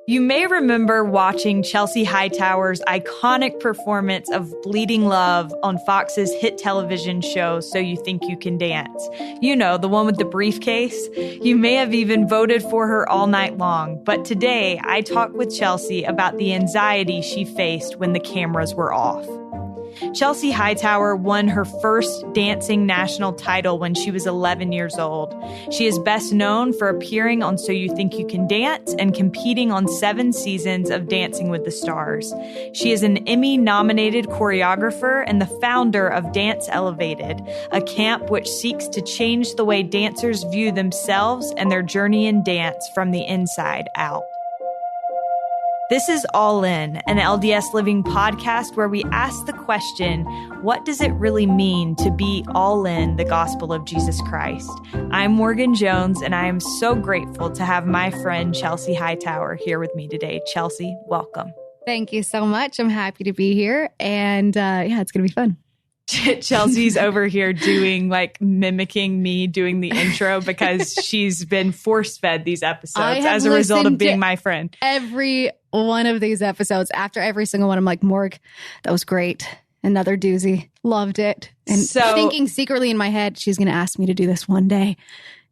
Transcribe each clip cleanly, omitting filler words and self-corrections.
You may remember watching Chelsie Hightower's iconic performance of Bleeding Love on Fox's hit television show, So You Think You Can Dance. You know, the one with the briefcase. You may have even voted for her all night long. But today, I talked with Chelsie about the anxiety she faced when the cameras were off. Chelsie Hightower won her first dancing national title when she was 11 years old. She is best known for appearing on So You Think You Can Dance and competing on 7 seasons of Dancing with the Stars. She is an Emmy-nominated choreographer and the founder of Dance Elevated, a camp which seeks to change the way dancers view themselves and their journey in dance from the inside out. This is All In, an LDS Living podcast where we ask the question, what does it really mean to be all in the gospel of Jesus Christ? I'm Morgan Jones, and I am so grateful to have my friend Chelsie Hightower here with me today. Chelsie, welcome. Thank you so much. I'm happy to be here, and it's going to be fun. Chelsie's over here mimicking me doing the intro because she's been force-fed these episodes as a result of being my friend. Every one of these episodes, after every single one, I'm like, Morg, that was great. Another doozy. Loved it. And thinking secretly in my head, she's going to ask me to do this one day.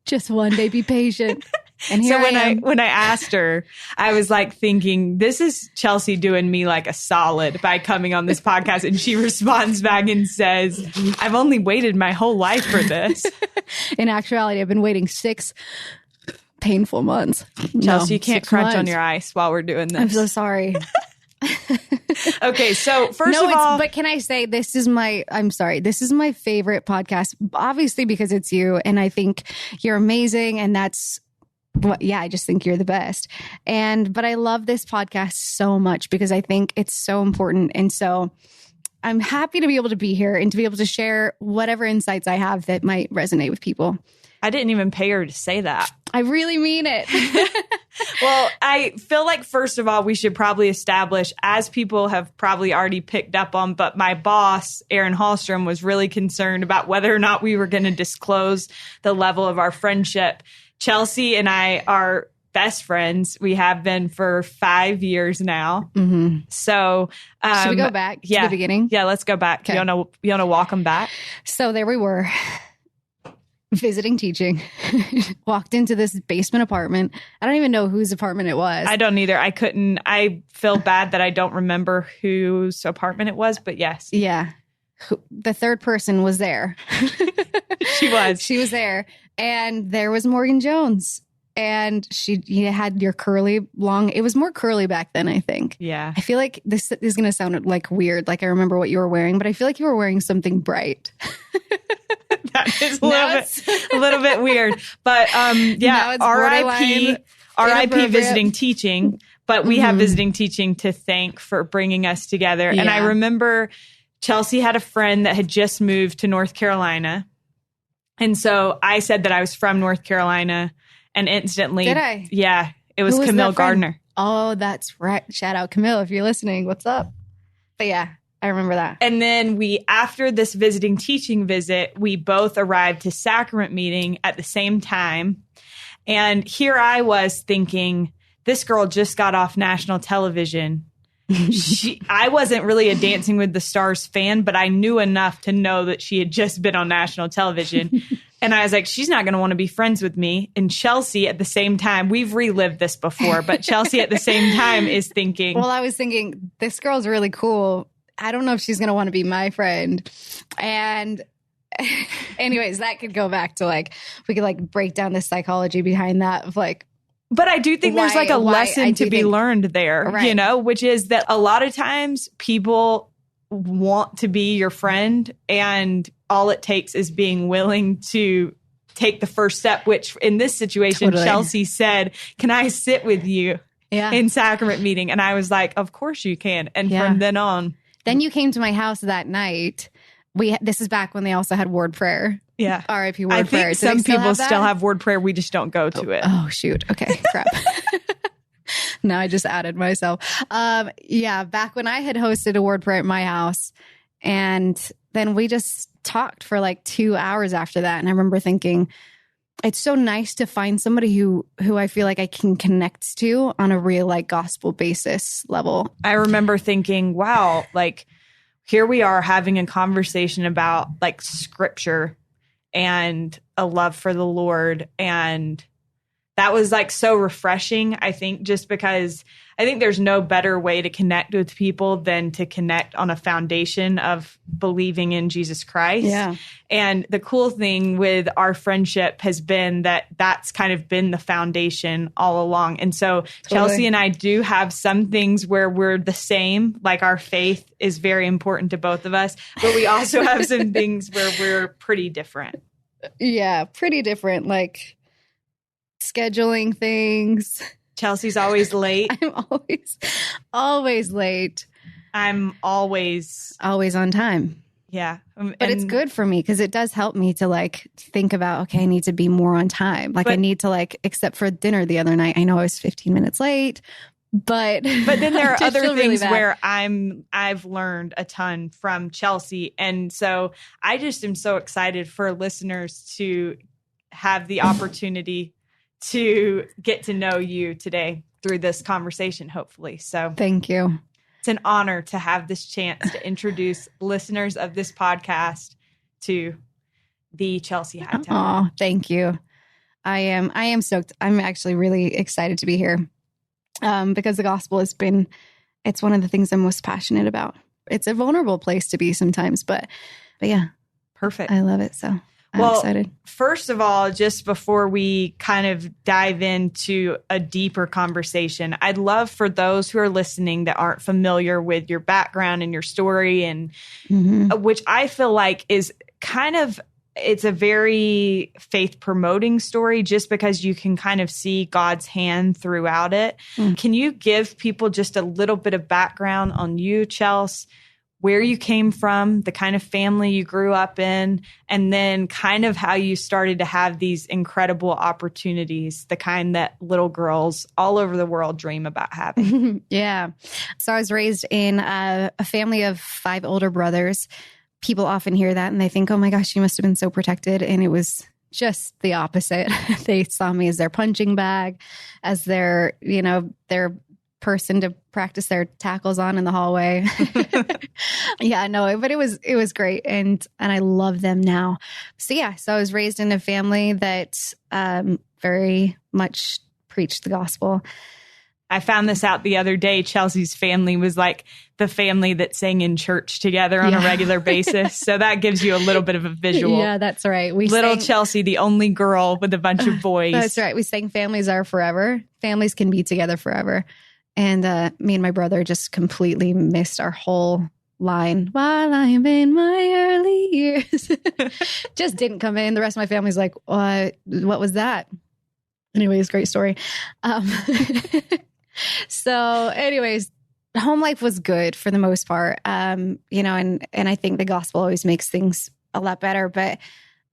Just one day, be patient. And here when I asked her, I was like thinking, this is Chelsie doing me like a solid by coming on this podcast. And she responds back and says, I've only waited my whole life for this. In actuality, I've been waiting 6 painful months. Chelsea, you can't crunch on your ice while we're doing this. I'm so sorry. Okay, so first of all, but can I say this is my favorite podcast, obviously because it's you, and I think you're amazing, and that's I just think you're the best. But I love this podcast so much because I think it's so important, and so I'm happy to be able to be here and to be able to share whatever insights I have that might resonate with people. I didn't even pay her to say that. I really mean it. Well, I feel like, first of all, we should probably establish, as people have probably already picked up on, but my boss, Aaron Hallstrom, was really concerned about whether or not we were going to disclose the level of our friendship. Chelsie and I are best friends. We have been for 5 years now. Mm-hmm. So should we go back to the beginning? Yeah, let's go back. Okay. You want to walk them back? So there we were. Visiting teaching, walked into this basement apartment. I don't even know whose apartment it was. I don't either. I feel bad that I don't remember whose apartment it was, but yes. Yeah. The third person was there. She was there. And there was Morgan Jones. And you had your curly long, it was more curly back then, I think. Yeah. I feel like this is going to sound like weird. Like I remember what you were wearing, but I feel like you were wearing something bright. That is a little bit weird. But RIP visiting teaching. But we have visiting teaching to thank for bringing us together. Yeah. And I remember Chelsie had a friend that had just moved to North Carolina. And so I said that I was from North Carolina. And instantly, did I? Yeah, it was Camille Gardner. Oh, that's right. Shout out Camille if you're listening. What's up? But yeah, I remember that. And then after this visiting teaching visit, we both arrived to sacrament meeting at the same time. And here I was thinking, this girl just got off national television. I wasn't really a Dancing with the Stars fan, but I knew enough to know that she had just been on national television. And I was like, she's not going to want to be friends with me. And Chelsie at the same time, we've relived this before, but Chelsie at the same time is thinking. Well, I was thinking, this girl's really cool. I don't know if she's going to want to be my friend. And anyways, that could go back to we could break down the psychology behind that of but I do think there's a lesson to be learned there, right. Which is that a lot of times people want to be your friend and all it takes is being willing to take the first step, which in this situation, totally. Chelsie said, can I sit with you in sacrament meeting? And I was like, of course you can. And from then on. Then you came to my house that night. This is back when they also had ward prayer. Yeah. R.I.P. word prayer. I think some people still have word prayer. We just don't go to it. Oh, shoot. Okay. Crap. Now I just added myself. Back when I had hosted a word prayer at my house, and then we just talked for 2 hours after that. And I remember thinking, it's so nice to find somebody who I feel like I can connect to on a real like gospel basis level. I remember thinking, wow, like here we are having a conversation about like scripture and a love for the Lord. And that was like so refreshing, I think, just because I think there's no better way to connect with people than to connect on a foundation of believing in Jesus Christ. Yeah. And the cool thing with our friendship has been that that's kind of been the foundation all along. And so Chelsie and I do have some things where we're the same, like our faith is very important to both of us, but we also have some things where we're pretty different. Yeah, pretty different, like scheduling things. Chelsea's always late. I'm always late. I'm always on time. Yeah. But it's good for me because it does help me to like think about, okay, I need to be more on time. Like I need to like, except for dinner the other night, I know I was 15 minutes late, but then there are other things really where I've learned a ton from Chelsie. And so I just am so excited for listeners to have the opportunity to get to know you today through this conversation, hopefully. So thank you. It's an honor to have this chance to introduce listeners of this podcast to the Chelsie Hightower. Oh, thank you. I am stoked. I'm actually really excited to be here because the gospel it's one of the things I'm most passionate about. It's a vulnerable place to be sometimes, but yeah. Perfect. I love it. So I'm excited. First of all, just before we kind of dive into a deeper conversation, I'd love for those who are listening that aren't familiar with your background and your story, and which I feel like is kind of, it's a very faith promoting story just because you can kind of see God's hand throughout it. Can you give people just a little bit of background on you, Chelsea? Where you came from, the kind of family you grew up in, and then kind of how you started to have these incredible opportunities, the kind that little girls all over the world dream about having. Yeah. So I was raised in a family of 5 older brothers. People often hear that and they think, oh my gosh, you must have been so protected. And it was just the opposite. They saw me as their punching bag, as their person to practice their tackles on in the hallway. Yeah, no, but it was great. And I love them now. So yeah, so I was raised in a family that very much preached the gospel. I found this out the other day. Chelsea's family was like the family that sang in church together on a regular basis. So that gives you a little bit of a visual. Yeah, that's right. Little Chelsie, the only girl with a bunch of boys. That's right. We sang Families Are Forever. Families can be together forever. And me and my brother just completely missed our whole line. While I'm in my early years. Just didn't come in. The rest of my family's like, what was that? Anyways, great story. So anyways, home life was good for the most part. And I think the gospel always makes things a lot better, but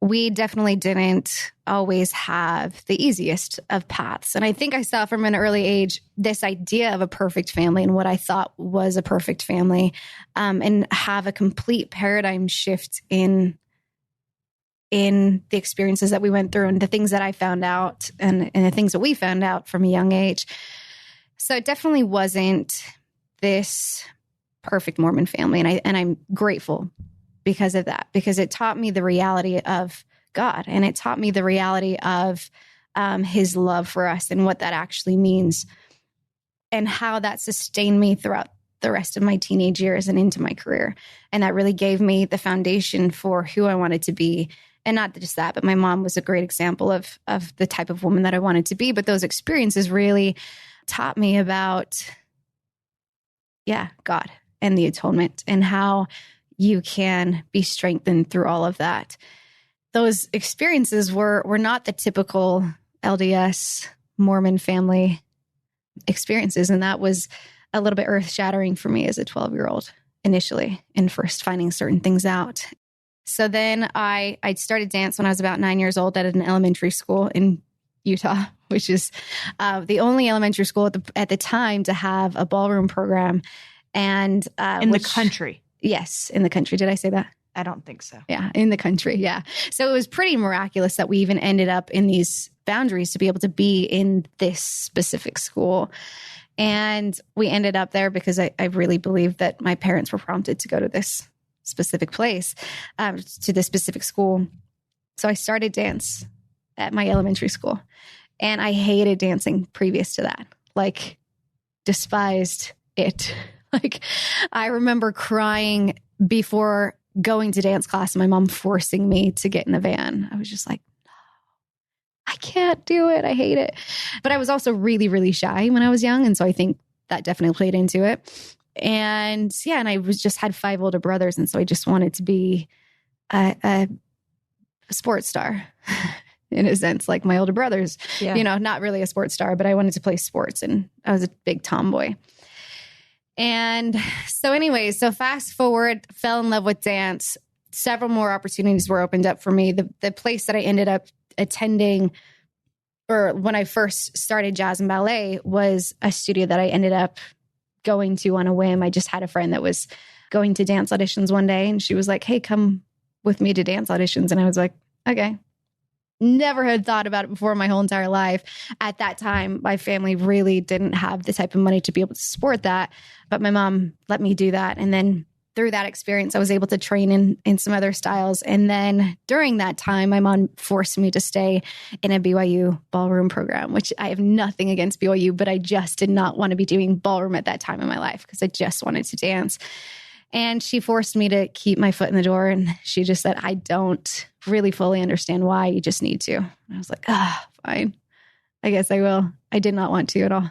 we definitely didn't always have the easiest of paths. And I think I saw from an early age this idea of a perfect family and what I thought was a perfect family, and have a complete paradigm shift in the experiences that we went through and the things that I found out and the things that we found out from a young age. So it definitely wasn't this perfect Mormon family. And I'm grateful because of that, because it taught me the reality of God, and it taught me the reality of his love for us and what that actually means, and how that sustained me throughout the rest of my teenage years and into my career. And that really gave me the foundation for who I wanted to be. And not just that, but my mom was a great example of the type of woman that I wanted to be. But those experiences really taught me about, God and the atonement and how you can be strengthened through all of that. Those experiences were not the typical LDS Mormon family experiences. And that was a little bit earth-shattering for me as a 12-year-old initially, and first finding certain things out. So then I started dance when I was about 9 years old at an elementary school in Utah, which is the only elementary school at the time to have a ballroom program. And the country. Yes, in the country. Did I say that? I don't think so. Yeah, in the country. Yeah. So it was pretty miraculous that we even ended up in these boundaries to be able to be in this specific school. And we ended up there because I really believe that my parents were prompted to go to this specific place, to this specific school. So I started dance at my elementary school, and I hated dancing previous to that. Like, despised it. Like, I remember crying before going to dance class and my mom forcing me to get in the van. I was just like, no, I can't do it. I hate it. But I was also really, really shy when I was young. And so I think that definitely played into it. And yeah, and I just had 5 older brothers. And so I just wanted to be a sports star in a sense, like my older brothers, not really a sports star, but I wanted to play sports, and I was a big tomboy. And so anyway, so fast forward, fell in love with dance. Several more opportunities were opened up for me. The place that I ended up attending, or when I first started jazz and ballet, was a studio that I ended up going to on a whim. I just had a friend that was going to dance auditions one day, and she was like, hey, come with me to dance auditions. And I was like, okay. Never had thought about it before in my whole entire life. At that time, my family really didn't have the type of money to be able to support that. But my mom let me do that. And then through that experience, I was able to train in some other styles. And then during that time, my mom forced me to stay in a BYU ballroom program, which I have nothing against BYU, but I just did not want to be doing ballroom at that time in my life because I just wanted to dance. And she forced me to keep my foot in the door. And she just said, I don't really fully understand why. You just need to. And I was like, fine. I guess I will. I did not want to at all.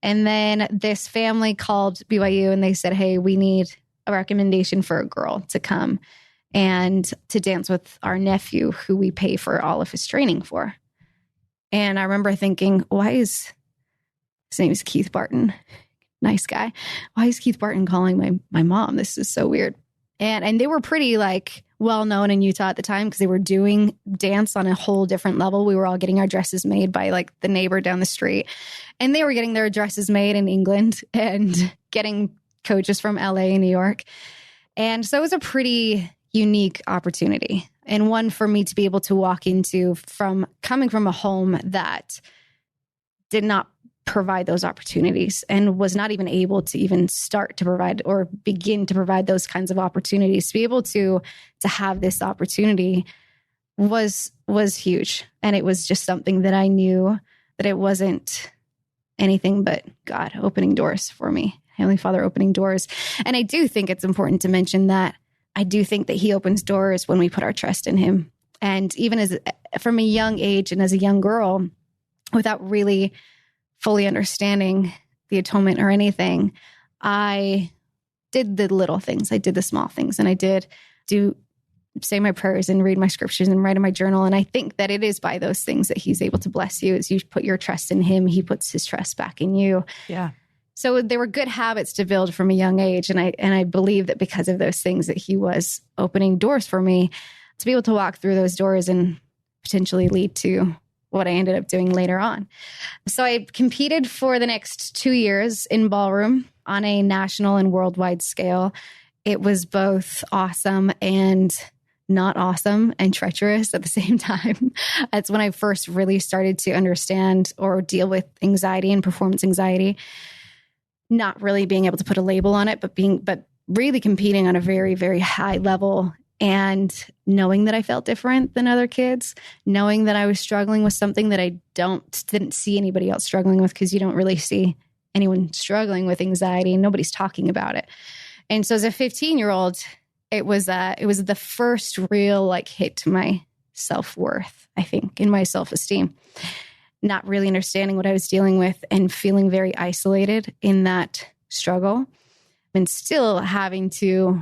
And then this family called BYU and they said, hey, we need a recommendation for a girl to come and to dance with our nephew, who we pay for all of his training for. And I remember thinking, his name is Keith Barton. Nice guy. Why is Keith Barton calling my mom? This is so weird. And they were pretty well known in Utah at the time because they were doing dance on a whole different level. We were all getting our dresses made by the neighbor down the street, and they were getting their dresses made in England and getting coaches from LA and New York. And so it was a pretty unique opportunity, and one for me to be able to walk into from coming from a home that did not provide those opportunities and was not even able to even start to provide or begin to provide those kinds of opportunities. To be able to have this opportunity was huge. And it was just something that I knew that it wasn't anything but God opening doors for me, Heavenly Father opening doors. And I do think it's important to mention that I do think that He opens doors when we put our trust in Him. And even from a young age and as a young girl, without really fully understanding the atonement or anything, I did the little things. I did the small things, and I did say my prayers and read my scriptures and write in my journal. And I think that it is by those things that He's able to bless you. As you put your trust in Him, He puts His trust back in you. Yeah. So there were good habits to build from a young age. And I believe that because of those things that He was opening doors for me to be able to walk through those doors and potentially lead to what I ended up doing later on. So I competed for the next 2 years in ballroom on a national and worldwide scale. It was both awesome and not awesome and treacherous at the same time. That's when I first really started to understand or deal with anxiety and performance anxiety, not really being able to put a label on it, but really competing on a very, very high level. And knowing that I felt different than other kids, knowing that I was struggling with something that I didn't see anybody else struggling with, because you don't really see anyone struggling with anxiety and nobody's talking about it. And so as a 15-year-old, it was the first real hit to my self-worth, I think, in my self-esteem. Not really understanding what I was dealing with and feeling very isolated in that struggle, and still having to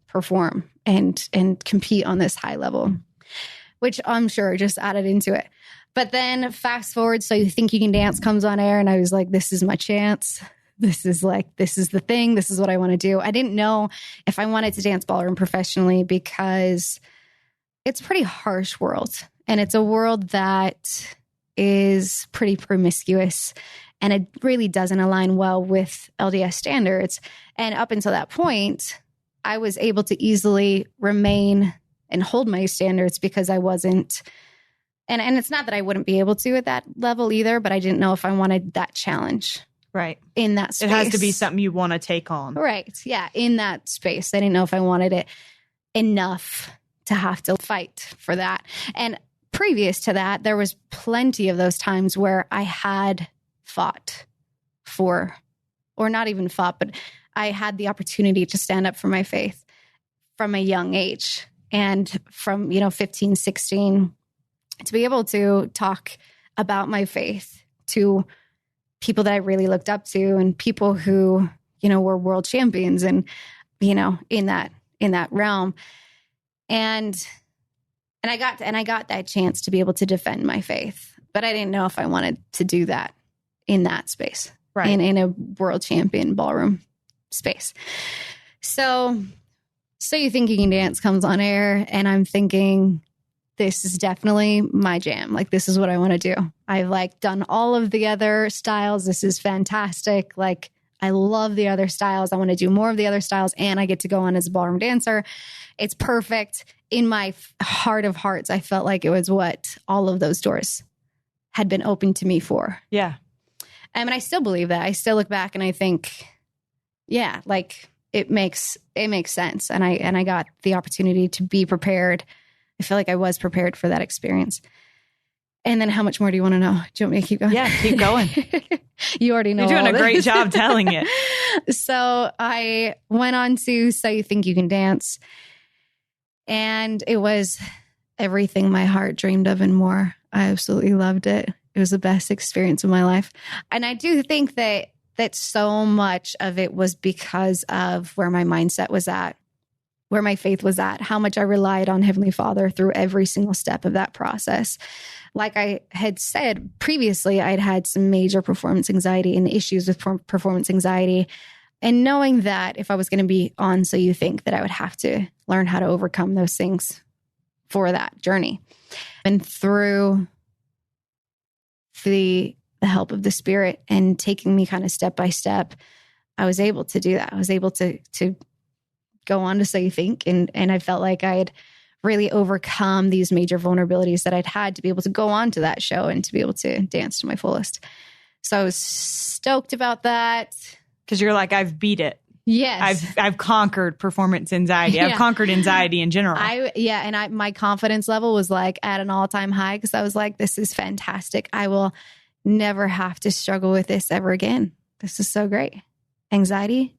perform and compete on this high level, which I'm sure just added into it. But then fast forward, So You Think You Can Dance comes on air, and I was like, this is my chance. This is the thing. This is what I want to do. I didn't know if I wanted to dance ballroom professionally because it's a pretty harsh world. And it's a world that is pretty promiscuous, and it really doesn't align well with LDS standards. And up until that point, I was able to easily remain and hold my standards because I wasn't, and it's not that I wouldn't be able to at that level either, but I didn't know if I wanted that challenge. Right. In that space. It has to be something you want to take on. Right. Yeah. In that space. I didn't know if I wanted it enough to have to fight for that. And previous to that, there was plenty of those times where I had fought for, or not even fought, but I had the opportunity to stand up for my faith from a young age. And from, 15, 16, to be able to talk about my faith to people that I really looked up to and people who, were world champions and, in that realm. And I got that chance to be able to defend my faith, but I didn't know if I wanted to do that in that space, right? In a world champion ballroom space. So You Think You Can Dance comes on air, and I'm thinking, this is definitely my jam. Like, this is what I want to do. I've done all of the other styles. This is fantastic. Like, I love the other styles. I want to do more of the other styles, and I get to go on as a ballroom dancer. It's perfect. In my heart of hearts, I felt like it was what all of those doors had been open to me for. Yeah. And I still believe that. I still look back and I think, yeah, like it makes sense. And I got the opportunity to be prepared. I feel like I was prepared for that experience. And then how much more do you want to know? Do you want me to keep going? Yeah, keep going. You already know. You're doing a great job telling it. So I went on to So You Think You Can Dance. And it was everything my heart dreamed of and more. I absolutely loved it. It was the best experience of my life. And I do think that so much of it was because of where my mindset was at, where my faith was at, how much I relied on Heavenly Father through every single step of that process. Like I had said previously, I'd had some major performance anxiety and issues with performance anxiety. And knowing that if I was going to be on So You Think, that I would have to learn how to overcome those things for that journey. And through the help of the Spirit and taking me kind of step by step, I was able to do that. I was able to go on to So You Think. And I felt like I had really overcome these major vulnerabilities that I'd had to be able to go on to that show and to be able to dance to my fullest. So I was stoked about that. Because you're like, I've beat it. Yes. I've conquered performance anxiety. Yeah. I've conquered anxiety in general. My confidence level was like at an all-time high because I was like, this is fantastic. I will never have to struggle with this ever again. This is so great. Anxiety,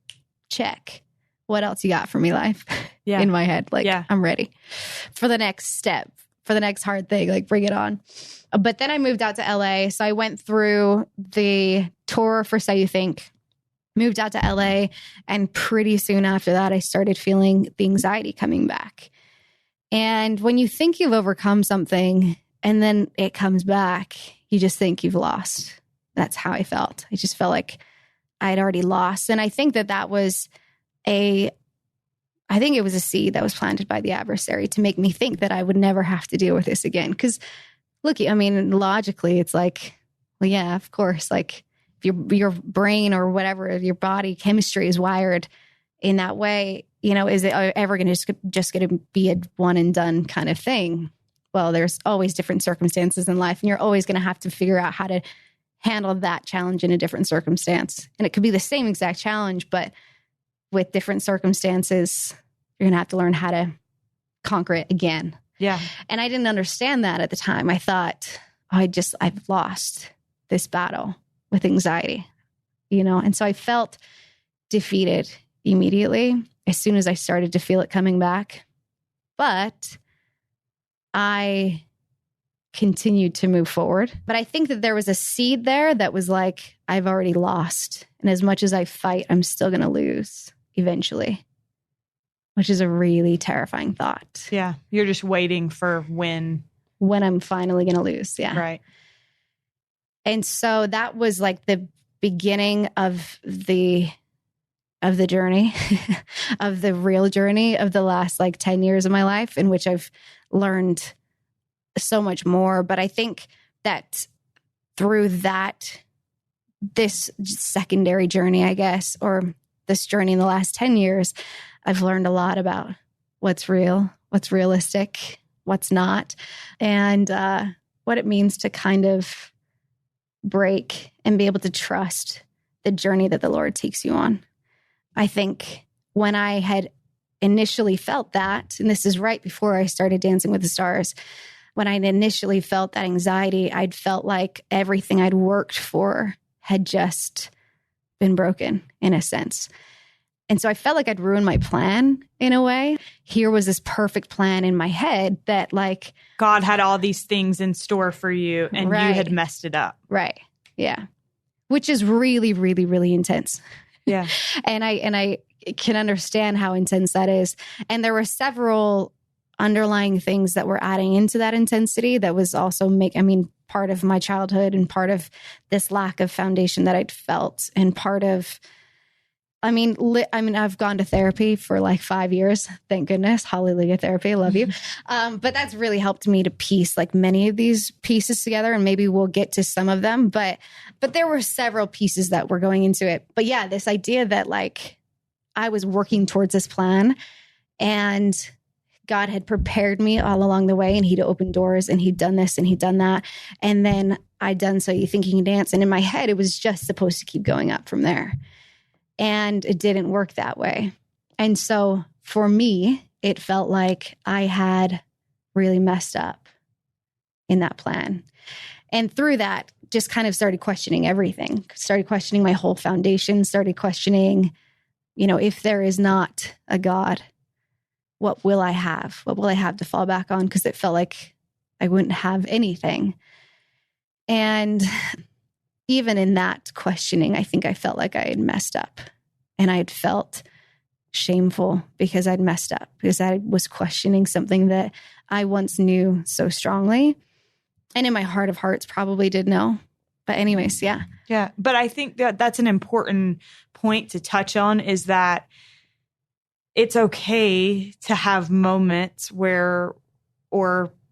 check. What else you got for me, life? Yeah. In my head. I'm ready for the next step, for the next hard thing. Like, bring it on. But then I moved out to LA. So I went through the tour for So You Think, moved out to LA. And pretty soon after that, I started feeling the anxiety coming back. And when you think you've overcome something and then it comes back, you just think you've lost. That's how I felt. I just felt like I had already lost. And I think that was a seed that was planted by the adversary to make me think that I would never have to deal with this again. Because look, I mean, logically, it's like, well, yeah, of course, like if your brain or whatever, your body chemistry is wired in that way, is it ever going to just going to be a one and done kind of thing? Well, there's always different circumstances in life, and you're always going to have to figure out how to handle that challenge in a different circumstance. And it could be the same exact challenge, but with different circumstances, you're going to have to learn how to conquer it again. Yeah. And I didn't understand that at the time. I thought, I've lost this battle with anxiety, And so I felt defeated immediately as soon as I started to feel it coming back. But I continued to move forward. But I think that there was a seed there that was like, I've already lost. And as much as I fight, I'm still going to lose eventually, which is a really terrifying thought. Yeah. You're just waiting for when I'm finally going to lose. Yeah. Right. And so that was like the beginning of the journey, of the real journey of the last 10 years of my life, in which I've learned so much more. But I think that through this secondary journey, I guess, or this journey in the last 10 years, I've learned a lot about what's real, what's realistic, what's not, and what it means to kind of break and be able to trust the journey that the Lord takes you on. I think when I had initially felt that, and this is right before I started Dancing with the Stars, when I initially felt that anxiety, I'd felt like everything I'd worked for had just been broken in a sense. And so I felt like I'd ruined my plan in a way. Here was this perfect plan in my head that like God had all these things in store for you and you had messed it up. Right. Yeah. Which is really, really, really intense. Yeah. And I can understand how intense that is. And there were several underlying things that were adding into that intensity that was also part of my childhood and part of this lack of foundation that I'd felt and part of, I've gone to therapy for like 5 years. Thank goodness. Hallelujah therapy. I love you. But that's really helped me to piece like many of these pieces together, and maybe we'll get to some of them. But there were several pieces that were going into it. But yeah, this idea that like I was working towards this plan and God had prepared me all along the way, and he'd opened doors and he'd done this and he'd done that. And then I'd done So You Think You Can Dance. And in my head, it was just supposed to keep going up from there. And it didn't work that way. And so for me, it felt like I had really messed up in that plan. And through that, just kind of started questioning everything, started questioning my whole foundation, started questioning, if there is not a God, what will I have? What will I have to fall back on? Because it felt like I wouldn't have anything. And even in that questioning, I think I felt like I had messed up, and I had felt shameful because I'd messed up, because I was questioning something that I once knew so strongly. And in my heart of hearts, probably did know. But anyways, yeah. Yeah. But I think that that's an important point to touch on, is that it's okay to have moments or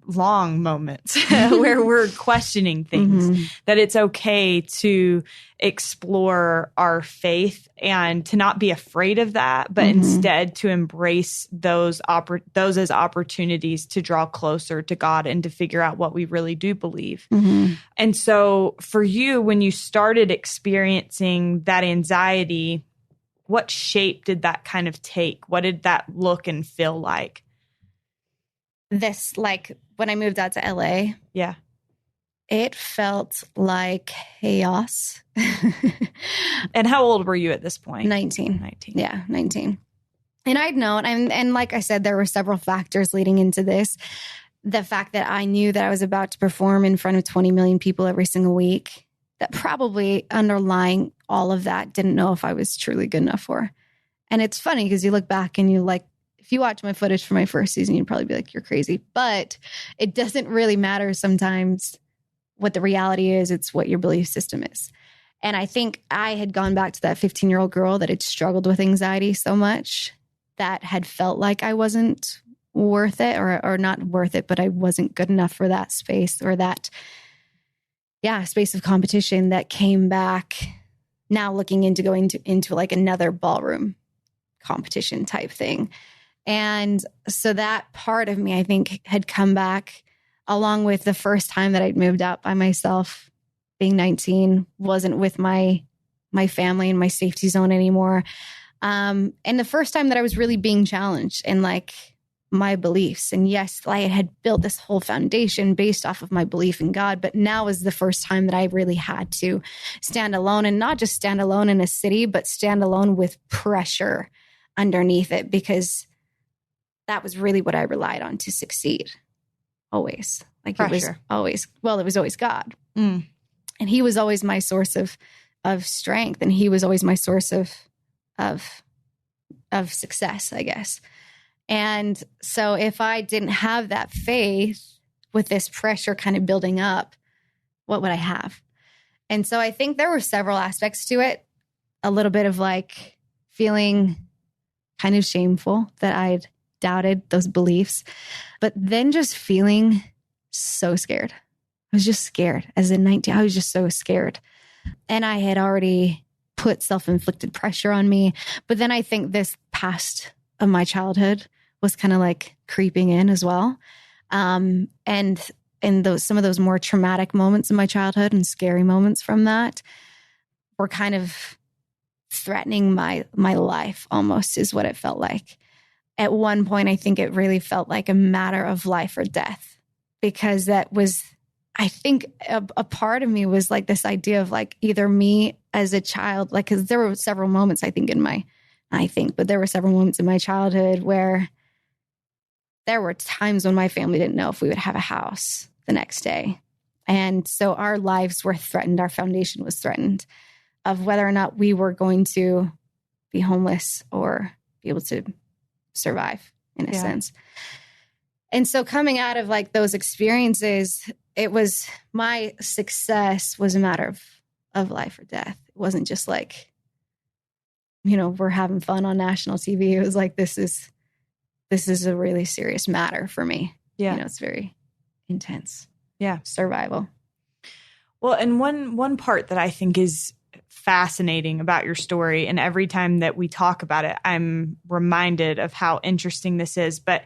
long moments where we're questioning things, that it's okay to explore our faith and to not be afraid of that, but instead to embrace those as opportunities to draw closer to God and to figure out what we really do believe. And so for you, when you started experiencing that anxiety, what shape did that kind of take? What did that look and feel like? This, like when I moved out to LA, yeah, it felt like chaos. And how old were you at this point? 19. Yeah, 19. And I'd known, and like I said, there were several factors leading into this. The fact that I knew that I was about to perform in front of 20 million people every single week, that probably underlying all of that, didn't know if I was truly good enough for. And it's funny because you look back and you like, if you watch my footage from my first season, you'd probably be like, you're crazy. But it doesn't really matter sometimes what the reality is. It's what your belief system is. And I think I had gone back to that 15-year-old girl that had struggled with anxiety so much, that had felt like I wasn't worth it, or not worth it, but I wasn't good enough for that space, or that, space of competition, that came back now looking into going into like another ballroom competition type thing. And so that part of me, I think, had come back along with the first time that I'd moved out by myself, being 19, wasn't with my family and my safety zone anymore. And the first time that I was really being challenged in like my beliefs. And yes, I had built this whole foundation based off of my belief in God, but now was the first time that I really had to stand alone, and not just stand alone in a city, but stand alone with pressure underneath it, because that was really what I relied on to succeed. Always. Like pressure. It was always God. And he was always my source of strength. And he was always my source of success, I guess. And so if I didn't have that faith with this pressure kind of building up, what would I have? And so I think there were several aspects to it. A little bit of like feeling kind of shameful that I'd doubted those beliefs, but then just feeling so scared. I was just scared. As a 19, I was just so scared. And I had already put self-inflicted pressure on me. But then I think this past of my childhood was kind of like creeping in as well. And some of those more traumatic moments in my childhood and scary moments from that were kind of threatening my life almost, is what it felt like. At one point, I think it really felt like a matter of life or death, because that was, I think a part of me was like this idea of like either me as a child, like, because there were several moments but there were several moments in my childhood where there were times when my family didn't know if we would have a house the next day. And so our lives were threatened. Our foundation was threatened of whether or not we were going to be homeless or be able to survive in a sense. And so coming out of like those experiences, it was, my success was a matter of life or death. It wasn't just like, we're having fun on national TV. It was like, this is a really serious matter for me. Yeah. It's very intense. Yeah. Survival. Well, and one part that I think is fascinating about your story, and every time that we talk about it, I'm reminded of how interesting this is. But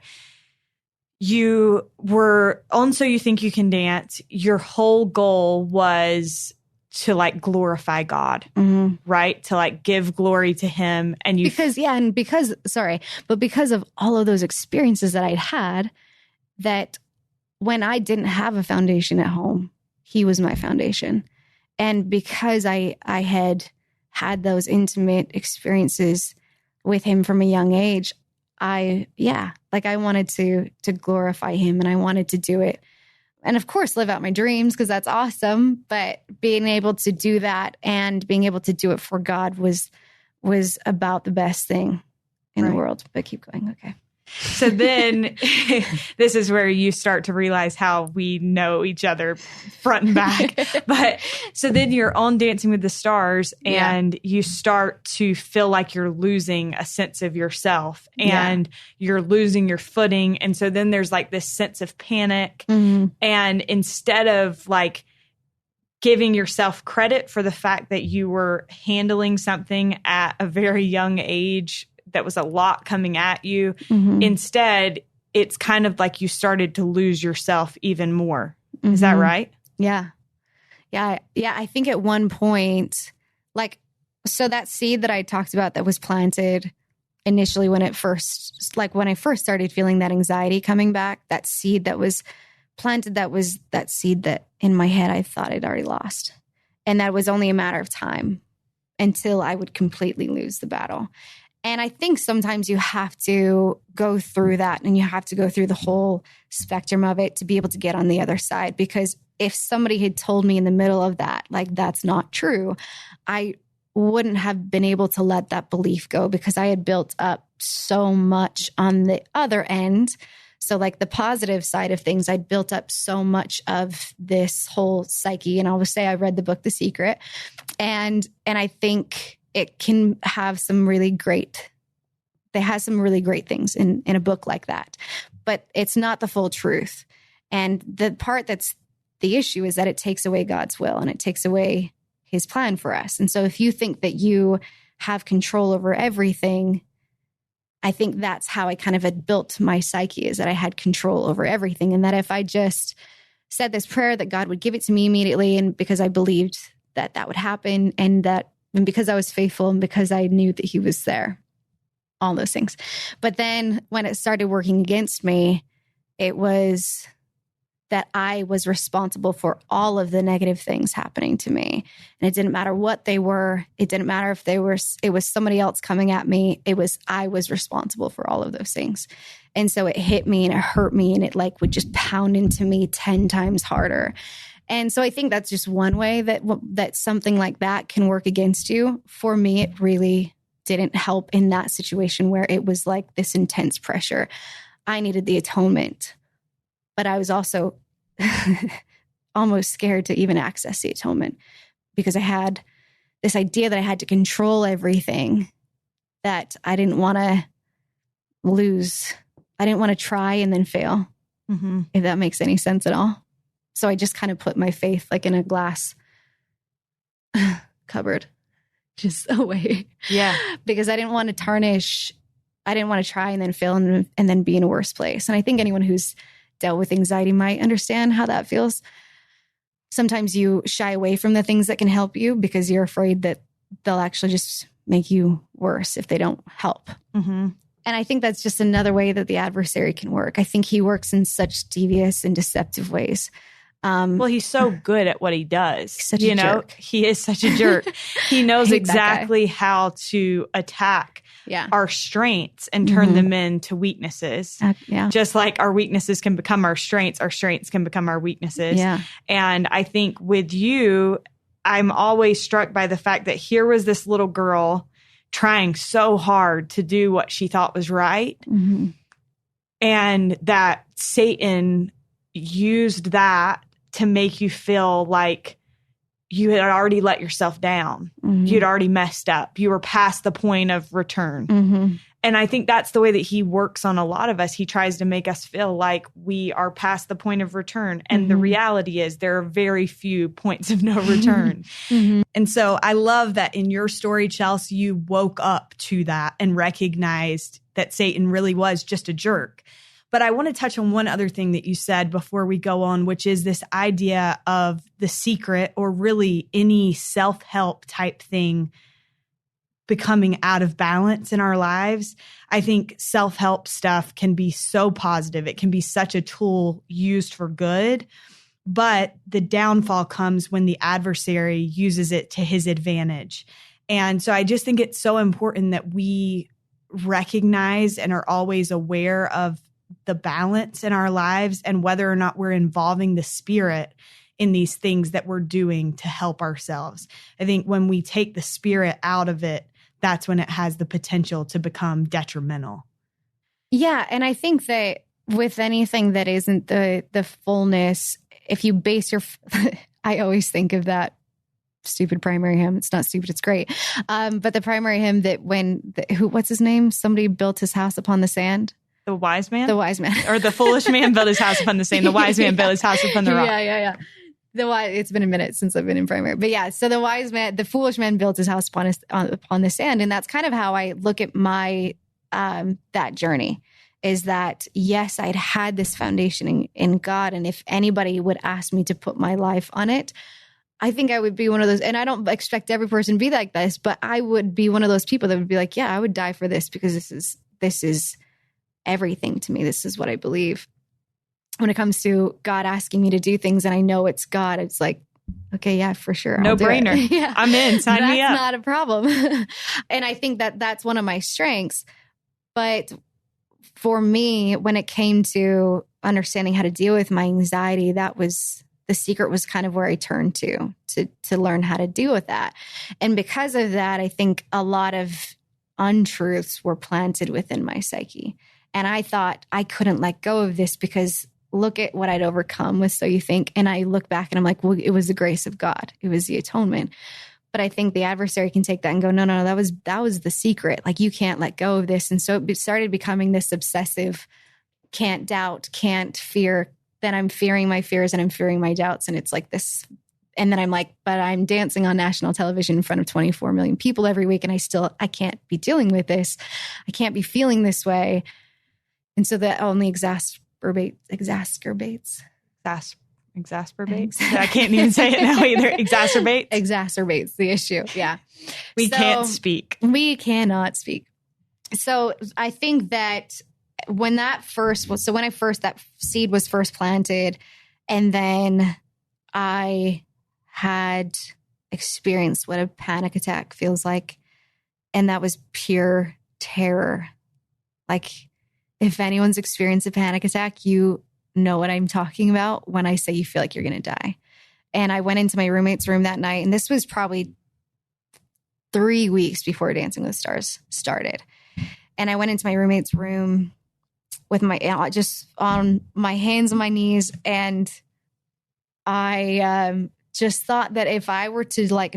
you were on So You Think You Can Dance. Your whole goal was to like glorify God, right? To like give glory to him. And because of all of those experiences that I'd had, that when I didn't have a foundation at home, he was my foundation. And because I had those intimate experiences with him from a young age, I wanted to glorify him, and I wanted to do it. And of course, live out my dreams, because that's awesome. But being able to do that and being able to do it for God was about the best thing in the world. But keep going. Okay. So then this is where you start to realize how we know each other front and back. But so then you're on Dancing with the Stars, and you start to feel like you're losing a sense of yourself, and you're losing your footing. And so then there's like this sense of panic. And instead of like giving yourself credit for the fact that you were handling something at a very young age that was a lot coming at you, instead, it's kind of like you started to lose yourself even more. Is that right? Yeah. I think at one point, like, so that seed that I talked about that was planted initially when I first started feeling that anxiety coming back, that seed that was planted, that was that seed that in my head I thought I'd already lost. And that was only a matter of time until I would completely lose the battle. And I think sometimes you have to go through that, and you have to go through the whole spectrum of it to be able to get on the other side. Because if somebody had told me in the middle of that, like, that's not true, I wouldn't have been able to let that belief go, because I had built up so much on the other end. So like the positive side of things, I'd built up so much of this whole psyche. And I will say I read the book, The Secret. And I think it can have some really great things in a book like that, but it's not the full truth. And the part that's the issue is that it takes away God's will, and it takes away his plan for us. And so if you think that you have control over everything, I think that's how I kind of had built my psyche, is that I had control over everything. And that if I just said this prayer, that God would give it to me immediately. And because I believed that would happen, and because I was faithful, and because I knew that he was there, all those things. But then when it started working against me, it was that I was responsible for all of the negative things happening to me. And it didn't matter what they were. It didn't matter if it was somebody else coming at me. I was responsible for all of those things. And so it hit me and it hurt me, and it like would just pound into me 10 times harder. And so I think that's just one way that something like that can work against you. For me, it really didn't help in that situation where it was like this intense pressure. I needed the atonement, but I was also almost scared to even access the atonement, because I had this idea that I had to control everything, that I didn't want to lose. I didn't want to try and then fail, if that makes any sense at all. So I just kind of put my faith like in a glass cupboard just away. Yeah. Because I didn't want to tarnish. I didn't want to try and then fail and then be in a worse place. And I think anyone who's dealt with anxiety might understand how that feels. Sometimes you shy away from the things that can help you because you're afraid that they'll actually just make you worse if they don't help. Mm-hmm. And I think that's just another way that the adversary can work. I think he works in such devious and deceptive ways. Well, he's so good at what he does. Such a jerk. He is such a jerk. He knows exactly how to attack our strengths and turn them into weaknesses. Just like our weaknesses can become our strengths can become our weaknesses. Yeah. And I think with you, I'm always struck by the fact that here was this little girl trying so hard to do what she thought was right. Mm-hmm. And that Satan used that to make you feel like you had already let yourself down. Mm-hmm. You'd already messed up. You were past the point of return. Mm-hmm. And I think that's the way that he works on a lot of us. He tries to make us feel like we are past the point of return. And the reality is there are very few points of no return. And so I love that in your story, Chelsea, you woke up to that and recognized that Satan really was just a jerk. But I want to touch on one other thing that you said before we go on, which is this idea of the secret, or really any self-help type thing, becoming out of balance in our lives. I think self-help stuff can be so positive. It can be such a tool used for good, but the downfall comes when the adversary uses it to his advantage. And so I just think it's so important that we recognize and are always aware of the balance in our lives and whether or not we're involving the Spirit in these things that we're doing to help ourselves. I think when we take the Spirit out of it, that's when it has the potential to become detrimental. Yeah. And I think that with anything that isn't the fullness, if you base your, I always think of that stupid primary hymn. It's not stupid. It's great. But the primary hymn that what's his name? Somebody built his house upon the sand. The wise man? The wise man. Or the foolish man built his house upon the sand. The wise man built his house upon the rock. Yeah. It's been a minute since I've been in primary. But yeah, so the foolish man built his house upon the sand. And that's kind of how I look at my, that journey, is that, yes, I'd had this foundation in God. And if anybody would ask me to put my life on it, I think I would be one of those, and I don't expect every person to be like this, but I would be one of those people that would be like, yeah, I would die for this because this is everything to me. This is what I believe. When it comes to God asking me to do things and I know it's God, it's like, okay, yeah, for sure. No brainer. Yeah. I'm in. Sign me up. That's not a problem. And I think that that's one of my strengths. But for me, when it came to understanding how to deal with my anxiety, that was the secret, was kind of where I turned to learn how to deal with that. And because of that, I think a lot of untruths were planted within my psyche. And I thought I couldn't let go of this because look at what I'd overcome with So You Think. And I look back and I'm like, well, it was the grace of God. It was the atonement. But I think the adversary can take that and go, no, that was the secret. Like, you can't let go of this. And so it started becoming this obsessive, can't doubt, can't fear. Then I'm fearing my fears and I'm fearing my doubts. And it's like this. And then I'm like, but I'm dancing on national television in front of 24 million people every week. And I can't be dealing with this. I can't be feeling this way. And so that only exacerbates. I can't even say it now either. Exacerbates the issue. Yeah. We can't speak. We cannot speak. So I think that when that seed was first planted, and then I had experienced what a panic attack feels like. And that was pure terror. Like, if anyone's experienced a panic attack, you know what I'm talking about when I say you feel like you're going to die. And I went into my roommate's room that night, and this was probably 3 weeks before Dancing with the Stars started. And I went into my roommate's room with just on my hands and my knees. And I just thought that if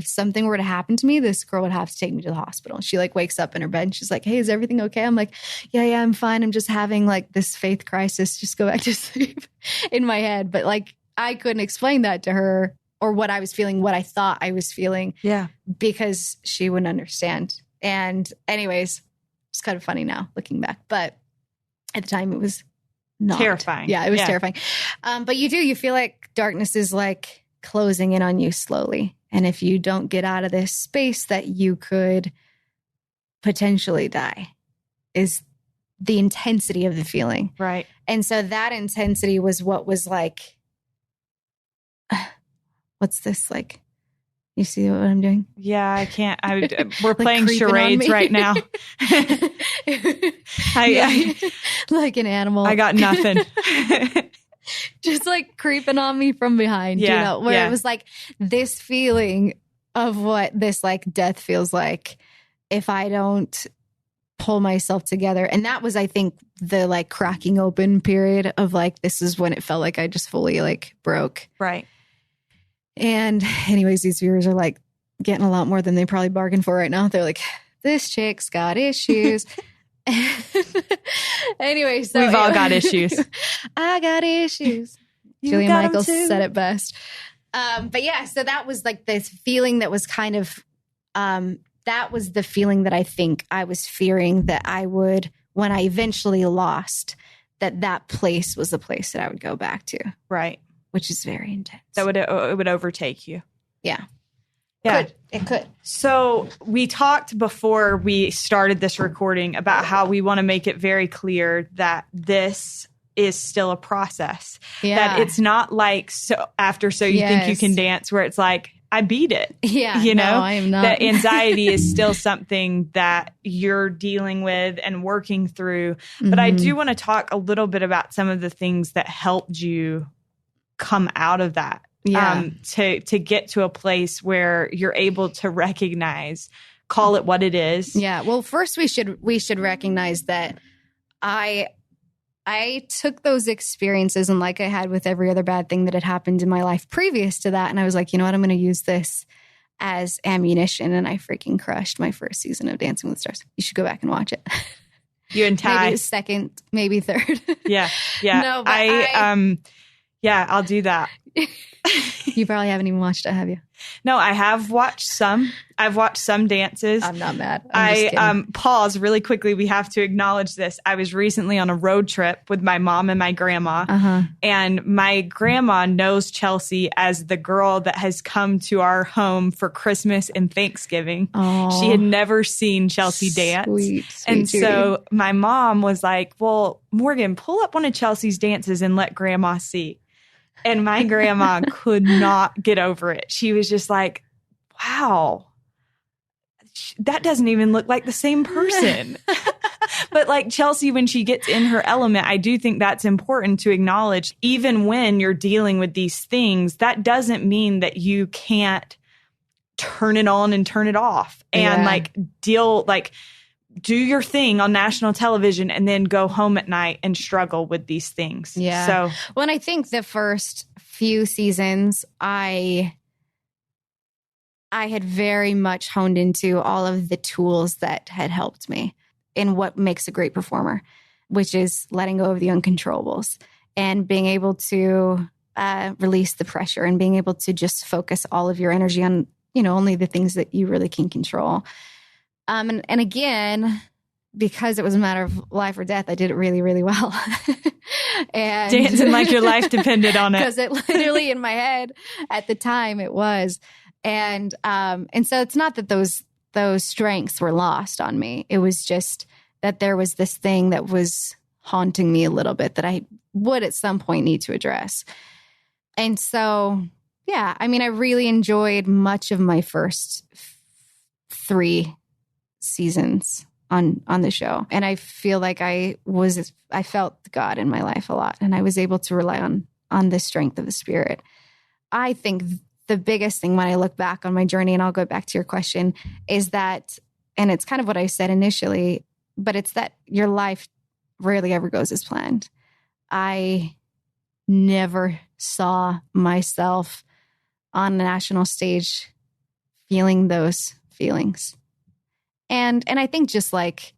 something were to happen to me, this girl would have to take me to the hospital. She wakes up in her bed and she's like, hey, is everything okay? I'm like, yeah, I'm fine. I'm just having this faith crisis. Just go back to sleep in my head. But I couldn't explain that to her or what I was feeling, what I thought I was feeling. Yeah. Because she wouldn't understand. And anyways, it's kind of funny now looking back, but at the time it was not. Terrifying. Yeah, it was terrifying. But you feel like darkness is like closing in on you slowly. And if you don't get out of this space, that you could potentially die, is the intensity of the feeling. Right. And so that intensity was what was like, what's this like? You see what I'm doing? Yeah, I can't. We're Like playing charades right now. Like an animal. I got nothing. Just like creeping on me from behind, where it was like this feeling of what this like death feels like if I don't pull myself together. And that was, I think, the like cracking open period of like, this is when it felt like I just fully like broke. Right. And anyways, these viewers are like getting a lot more than they probably bargained for right now. They're like, this chick's got issues. Anyway, so we've all got issues. I got issues. Julia Michaels said it best. But yeah, so that was like this feeling that was kind of, that was the feeling that I think I was fearing that I would, when I eventually lost, that place was the place that I would go back to. Right. Which is very intense. It would overtake you. Yeah. Yeah. It could. So we talked before we started this recording about how we want to make it very clear that this is still a process. Yeah. That it's not like So You Think You Can Dance, where it's like, I beat it. Yeah. You know, I am not. That anxiety is still something that you're dealing with and working through. But I do want to talk a little bit about some of the things that helped you come out of that. To get to a place where you're able to recognize, call it what it is. Yeah. Well, first we should recognize that I took those experiences, and like I had with every other bad thing that had happened in my life previous to that, and I was like, you know what, I'm going to use this as ammunition, and I freaking crushed my first season of Dancing with the Stars. You should go back and watch it. You and Ty. Maybe second, maybe third. Yeah. No, but yeah, I'll do that. You probably haven't even watched it, have you? No, I have watched some. I've watched some dances. I'm not mad. Pause really quickly. We have to acknowledge this. I was recently on a road trip with my mom and my grandma. And my grandma knows Chelsie as the girl that has come to our home for Christmas and Thanksgiving. Aww. She had never seen Chelsie dance. Sweet and Judy. So my mom was like, well, Morgan, pull up one of Chelsea's dances and let grandma see. And my grandma could not get over it. She was just like, wow, that doesn't even look like the same person. But like Chelsie, when she gets in her element, I do think that's important to acknowledge. Even when you're dealing with these things, that doesn't mean that you can't turn it on and turn it off and do your thing on national television and then go home at night and struggle with these things. Yeah. So when I think the first few seasons, I had very much honed into all of the tools that had helped me in what makes a great performer, which is letting go of the uncontrollables and being able to release the pressure and being able to just focus all of your energy on, only the things that you really can control. And again, because it was a matter of life or death, I did it really, really well. And dancing like your life depended on it. Because it literally in my head at the time it was. And so it's not that those strengths were lost on me. It was just that there was this thing that was haunting me a little bit that I would at some point need to address. And so, yeah, I mean, I really enjoyed much of my first 3 seasons on the show. And I feel like I felt God in my life a lot. And I was able to rely on the strength of the Spirit. I think the biggest thing when I look back on my journey, and I'll go back to your question, is that, and it's kind of what I said initially, but it's that your life rarely ever goes as planned. I never saw myself on the national stage feeling those feelings. And I think just like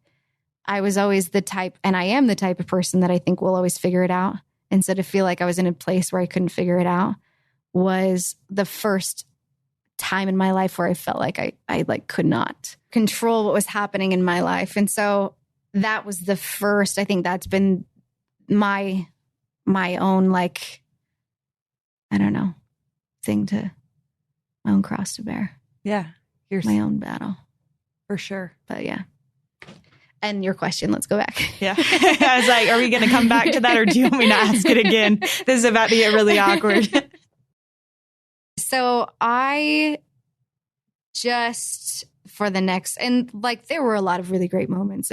I was always the type, and I am the type of person that I think will always figure it out. And so to feel like I was in a place where I couldn't figure it out was the first time in my life where I felt like I like could not control what was happening in my life. And so that was the first, I think that's been my own, like, I don't know, my own cross to bear. Yeah. My own battle. For sure. But yeah. And your question, let's go back. Yeah. I was like, are we going to come back to that, or do you want me to ask it again? This is about to get really awkward. So I just, for the next, and like there were a lot of really great moments.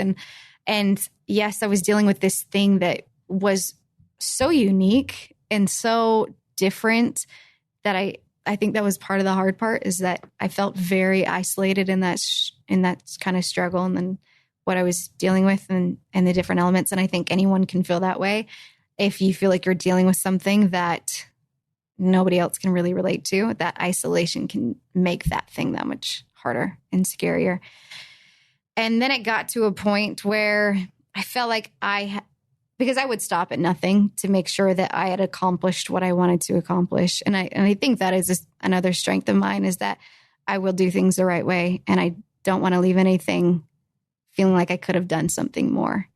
And yes, I was dealing with this thing that was so unique and so different that I think that was part of the hard part, is that I felt very isolated in that kind of struggle, and then what I was dealing with and the different elements. And I think anyone can feel that way if you feel like you're dealing with something that nobody else can really relate to. That isolation can make that thing that much harder and scarier. And then it got to a point where I felt like because I would stop at nothing to make sure that I had accomplished what I wanted to accomplish. And I think that is another strength of mine, is that I will do things the right way. And I don't want to leave anything feeling like I could have done something more.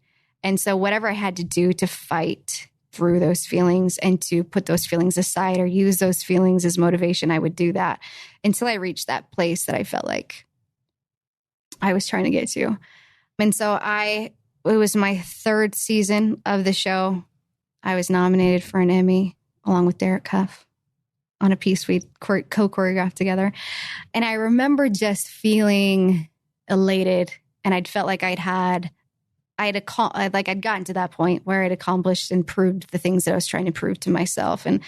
And so whatever I had to do to fight through those feelings and to put those feelings aside or use those feelings as motivation, I would do that until I reached that place that I felt like I was trying to get to. And so it was my third season of the show. I was nominated for an Emmy along with Derek Cuff on a piece we co-choreographed together. And I remember just feeling elated, and I'd felt like I'd gotten to that point where I'd accomplished and proved the things that I was trying to prove to myself and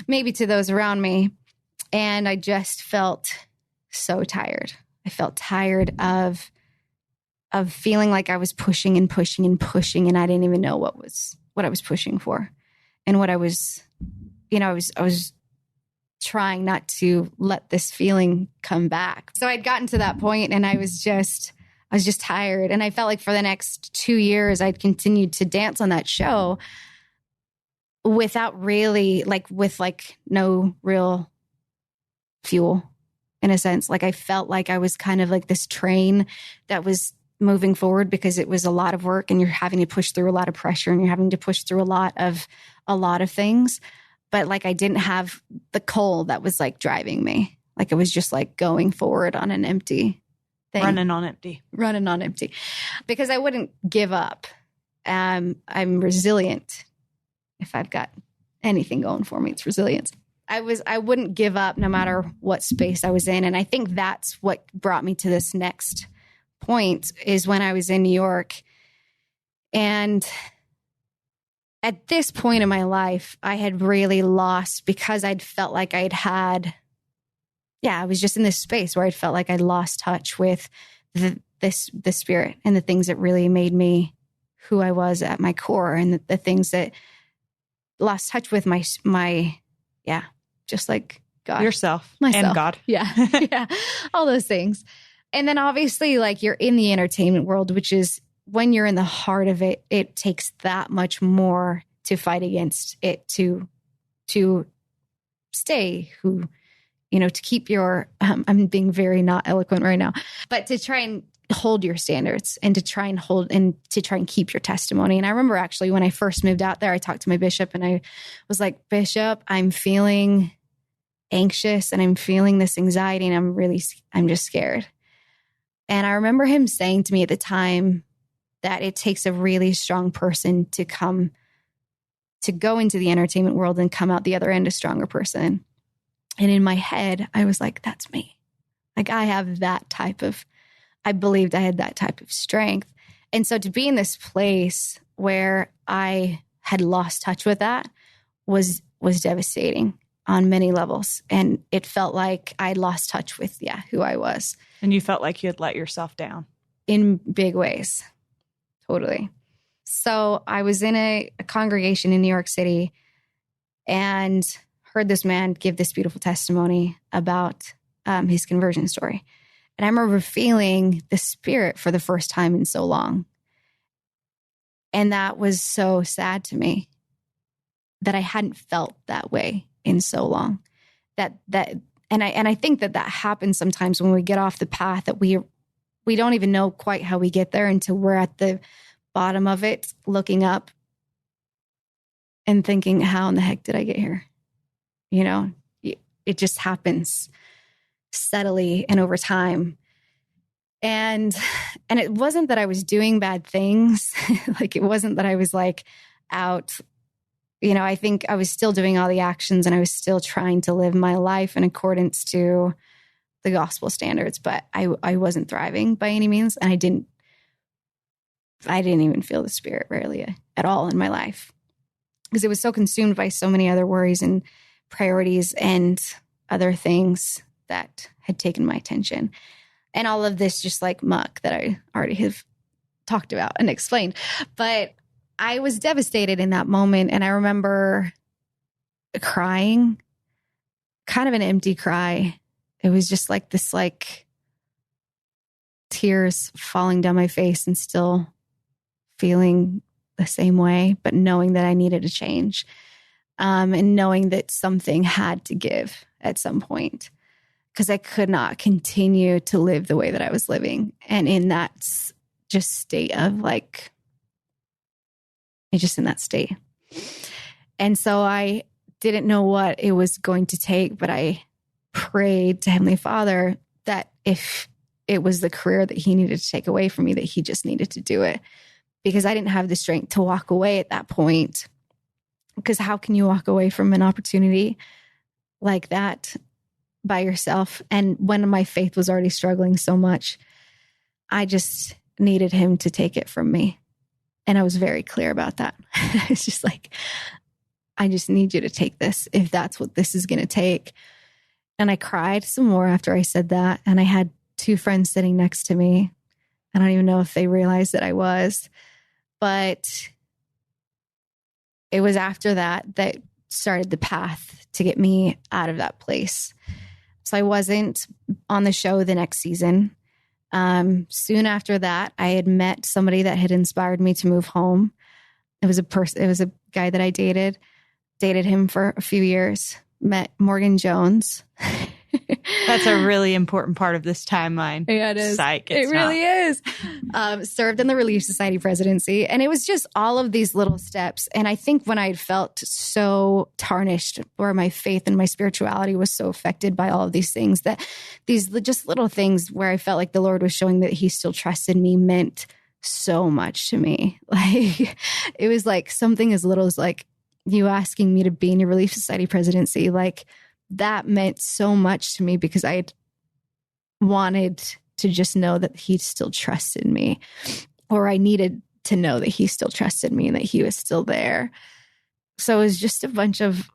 maybe to those around me. And I just felt so tired. I felt tired of feeling like I was pushing and pushing and pushing, and I didn't even know what I was pushing for, and what I was trying not to let this feeling come back. So I'd gotten to that point, and I was just tired. And I felt like for the next 2 years, I'd continued to dance on that show without really, with no real fuel, in a sense. Like I felt like I was kind of like this train that was moving forward because it was a lot of work, and you're having to push through a lot of pressure, and you're having to push through a lot of things. But like I didn't have the coal that was like driving me. Like it was just like going forward on an empty thing. Running on empty. Because I wouldn't give up. I'm resilient. If I've got anything going for me, it's resilience. I wouldn't give up no matter what space I was in. And I think that's what brought me to this next point, is when I was in New York. And at this point in my life, I had really lost, because I'd felt like I was just in this space where I'd felt like I'd lost touch with the spirit and the things that really made me who I was at my core, and the things that lost touch with just like God. Yourself. Myself. And God. Yeah. Yeah. All those things. And then obviously, like, you're in the entertainment world, which is, when you're in the heart of it, it takes that much more to fight against it, to stay to keep your, I'm being very not eloquent right now, but to try and hold your standards, and to try and keep your testimony. And I remember actually when I first moved out there, I talked to my bishop, and I was like, Bishop, I'm feeling anxious, and I'm feeling this anxiety, and I'm just scared. And I remember him saying to me at the time that it takes a really strong person to go into the entertainment world and come out the other end a stronger person. And in my head, I was like, that's me. Like I believed I had that type of strength. And so to be in this place where I had lost touch with that was devastating on many levels. And it felt like I lost touch with, who I was. And you felt like you had let yourself down. In big ways. Totally. So I was in a congregation in New York City and heard this man give this beautiful testimony about his conversion story. And I remember feeling the Spirit for the first time in so long. And that was so sad to me, that I hadn't felt that way in so long. and I think that happens sometimes when we get off the path, that we don't even know quite how we get there until we're at the bottom of it, looking up and thinking, how in the heck did I get here? You know, it just happens steadily and over time. And it wasn't that I was doing bad things. Like, it wasn't that I was like out, you know, I think I was still doing all the actions and I was still trying to live my life in accordance to the gospel standards, but I wasn't thriving by any means. And I didn't even feel the Spirit rarely at all in my life, because it was so consumed by so many other worries and priorities and other things that had taken my attention. And all of this just like muck that I already have talked about and explained. But I was devastated in that moment. And I remember crying, kind of an empty cry. It was just like this, like tears falling down my face and still feeling the same way, but knowing that I needed a change, and knowing that something had to give at some point, because I could not continue to live the way that I was living. And in that just state of like, just in that state. And so I didn't know what it was going to take, but I prayed to Heavenly Father that if it was the career that He needed to take away from me, that He just needed to do it, because I didn't have the strength to walk away at that point. Because how can you walk away from an opportunity like that by yourself? And when my faith was already struggling so much, I just needed Him to take it from me. And I was very clear about that. It's just like, I just need you to take this if that's what this is going to take. And I cried some more after I said that. And I had two friends sitting next to me. I don't even know if they realized that I was, but it was after that started the path to get me out of that place. So I wasn't on the show the next season. Soon after that, I had met somebody that had inspired me to move home. It was a guy that I dated him for a few years, met Morgan Jones. That's a really important part of this timeline. Yeah, it is. Psych, it really is. Served in the Relief Society presidency. And it was just all of these little steps. And I think when I had felt so tarnished, or my faith and my spirituality was so affected by all of these things, that these just little things where I felt like the Lord was showing that He still trusted me meant so much to me. Like, it was like something as little as like you asking me to be in your Relief Society presidency. Like, that meant so much to me, because I had wanted to just know that He still trusted me, or I needed to know that He still trusted me and that He was still there. So it was just a bunch of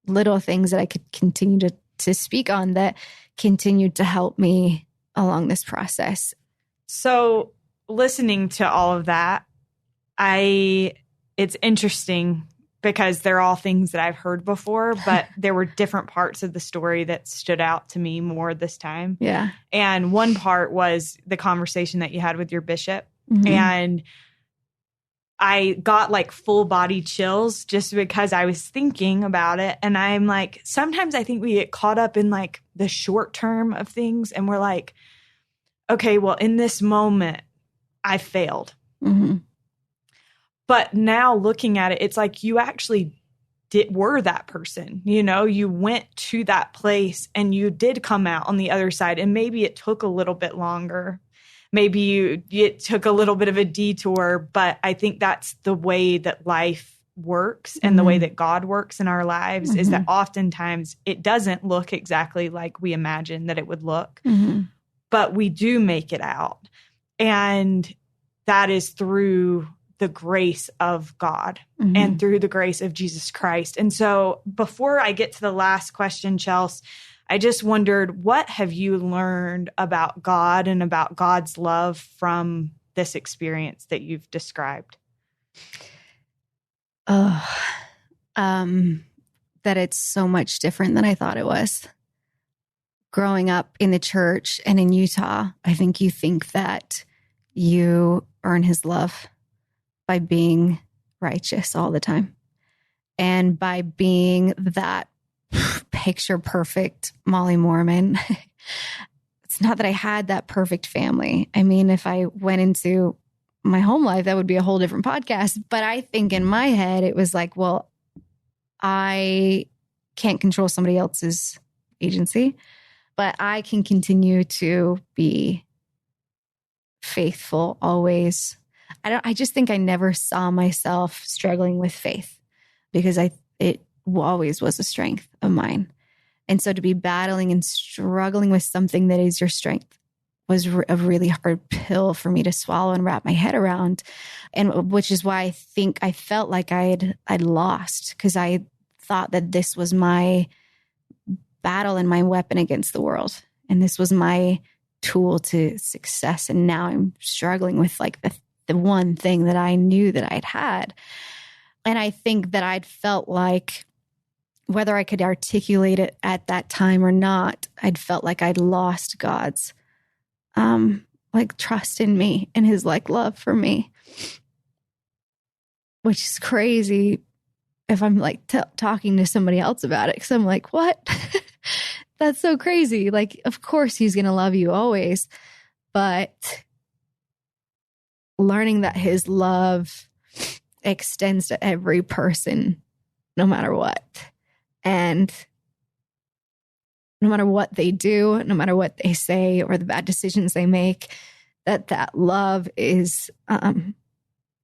little things that I could continue to speak on that continued to help me along this process. So listening to all of that, it's interesting, because they're all things that I've heard before, but there were different parts of the story that stood out to me more this time. Yeah. And one part was the conversation that you had with your bishop. Mm-hmm. And I got like full body chills just because I was thinking about it. And I'm like, sometimes I think we get caught up in like the short term of things. And we're like, okay, well, in this moment, I failed. Mm-hmm. But now looking at it, it's like you actually were that person. You know, you went to that place and you did come out on the other side. And maybe it took a little bit longer. Maybe it took a little bit of a detour. But I think that's the way that life works, and the way that God works in our lives, is that oftentimes it doesn't look exactly like we imagine that it would look. But we do make it out. And that is through the grace of God and through the grace of Jesus Christ. And so before I get to the last question, Chelsea, I just wondered, what have you learned about God and about God's love from this experience that you've described? That it's so much different than I thought it was. Growing up in the church and in Utah, I think you think that you earn His love by being righteous all the time, and by being that picture perfect Molly Mormon. It's not that I had that perfect family. I mean, if I went into my home life, that would be a whole different podcast. But I think in my head, it was like, well, I can't control somebody else's agency, but I can continue to be faithful always. I just think I never saw myself struggling with faith because it always was a strength of mine. And so to be battling and struggling with something that is your strength was a really hard pill for me to swallow and wrap my head around. And which is why I think I felt like I'd lost, because I thought that this was my battle and my weapon against the world. And this was my tool to success. And now I'm struggling with like the one thing that I knew that I'd had. And I think that I'd felt like, whether I could articulate it at that time or not, I'd felt like I'd lost God's like trust in me and his like love for me, which is crazy if I'm like talking to somebody else about it. Cause I'm like, what? That's so crazy. Like, of course he's going to love you always, but learning that his love extends to every person, no matter what. And no matter what they do, no matter what they say or the bad decisions they make, that love is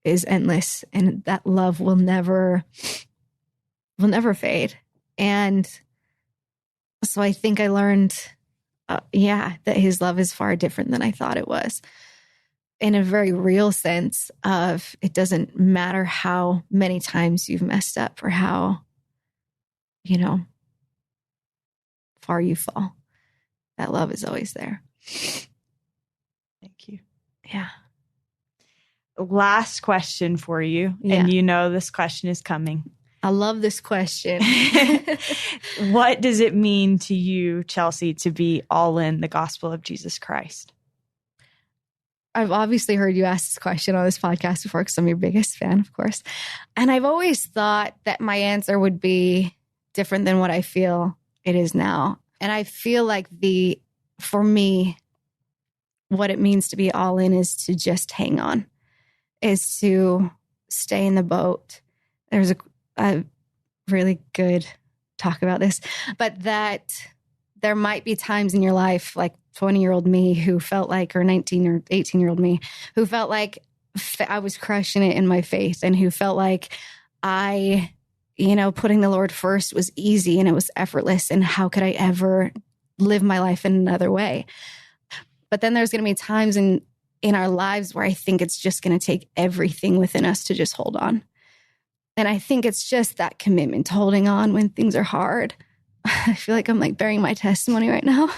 endless, and that love will never fade. And so I think I learned, that his love is far different than I thought it was, in a very real sense of it doesn't matter how many times you've messed up or how, far you fall. That love is always there. Thank you. Yeah. Last question for you. Yeah. And this question is coming. I love this question. What does it mean to you, Chelsie, to be all in the gospel of Jesus Christ? I've obviously heard you ask this question on this podcast before because I'm your biggest fan, of course. And I've always thought that my answer would be different than what I feel it is now. And I feel like for me, what it means to be all in is to just hang on, is to stay in the boat. There's a really good talk about this, but that there might be times in your life, like 20-year-old me who felt like, or 19 or 18-year-old me who felt like I was crushing it in my faith, and who felt like putting the Lord first was easy and it was effortless. And how could I ever live my life in another way? But then there's going to be times in our lives where I think it's just going to take everything within us to just hold on. And I think it's just that commitment to holding on when things are hard. I feel like I'm like bearing my testimony right now,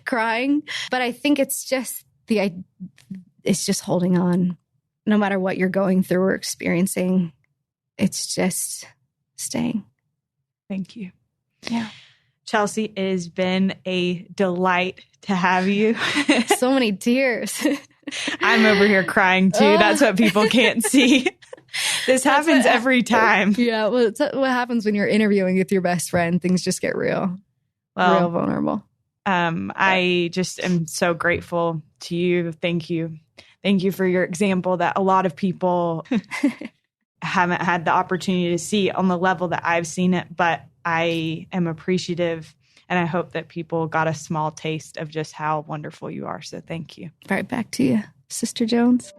crying. But I think it's just it's just holding on no matter what you're going through or experiencing. It's just staying. Thank you. Yeah. Chelsie, it has been a delight to have you. So many tears. I'm over here crying too. That's what people can't see. This happens every time. Yeah. Well, it's what happens when you're interviewing with your best friend. Things just get real vulnerable. I just am so grateful to you. Thank you. Thank you for your example that a lot of people haven't had the opportunity to see on the level that I've seen it, but I am appreciative, and I hope that people got a small taste of just how wonderful you are. So thank you. Right back to you, Sister Jones.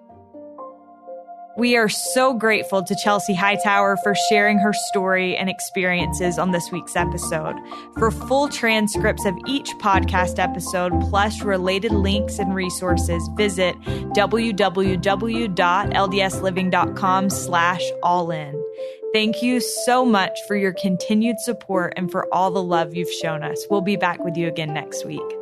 We are so grateful to Chelsie Hightower for sharing her story and experiences on this week's episode. For full transcripts of each podcast episode, plus related links and resources, visit www.ldsliving.com/allin. Thank you so much for your continued support and for all the love you've shown us. We'll be back with you again next week.